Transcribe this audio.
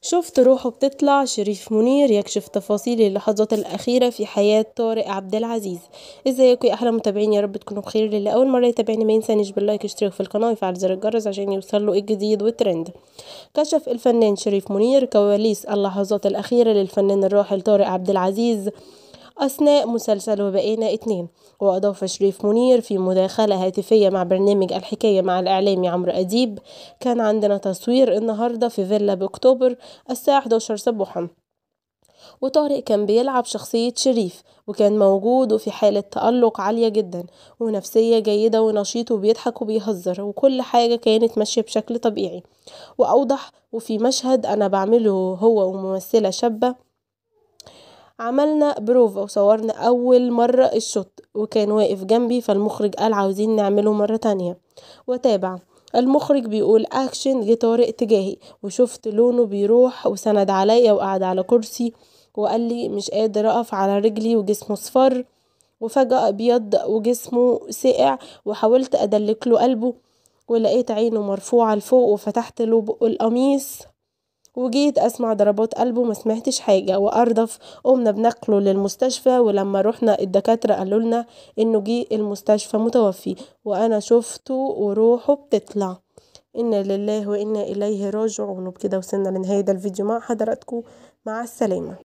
شفت روحه بتطلع. شريف منير يكشف تفاصيل اللحظات الأخيرة في حياة طارق عبد العزيز. ازيكم يا أحلى متابعين، يا رب تكونوا بخير. اللي أول مرة يتابعني ما ينسانيش باللايك، يشترك في القناة ويفعل زر الجرس عشان يوصله الجديد والترند. كشف الفنان شريف منير كواليس اللحظات الأخيرة للفنان الراحل طارق عبد العزيز أثناء مسلسل وبقينا اتنين. وأضاف شريف منير في مداخلة هاتفية مع برنامج الحكاية مع الإعلامي عمرو أديب: كان عندنا تصوير النهاردة في فيلا بأكتوبر الساعة 11 صباحا، وطارق كان بيلعب شخصية شريف، وكان موجود وفي حالة تألق عالية جدا ونفسية جيدة ونشيط وبيضحك وبيهزر، وكل حاجة كانت ماشية بشكل طبيعي. وأوضح: وفي مشهد أنا بعمله هو وممثلة شابة، عملنا بروفا وصورنا أول مرة الشوت وكان واقف جنبي، فالمخرج قال عاوزين نعمله مرة تانية. وتابع المخرج بيقول أكشن لطارق تجاهي، وشفت لونه بيروح وسند عليا وقعد على كرسي وقال لي مش قادر أقف على رجلي وجسمه صفر وفجأة أبيض وجسمه سقع، وحاولت أدلك له قلبه ولقيت عينه مرفوعة لفوق وفتحت له بق القميص وجيت اسمع ضربات قلبه ما سمعتش حاجة. وأردف قمنا بنقله للمستشفى، ولما رحنا الدكاترة قالوا لنا انه جه المستشفى متوفي، وانا شفته وروحه بتطلع. إنا لله وإنا إليه راجعون. وبكده وصلنا لنهاية الفيديو مع حضراتكم، مع السلامة.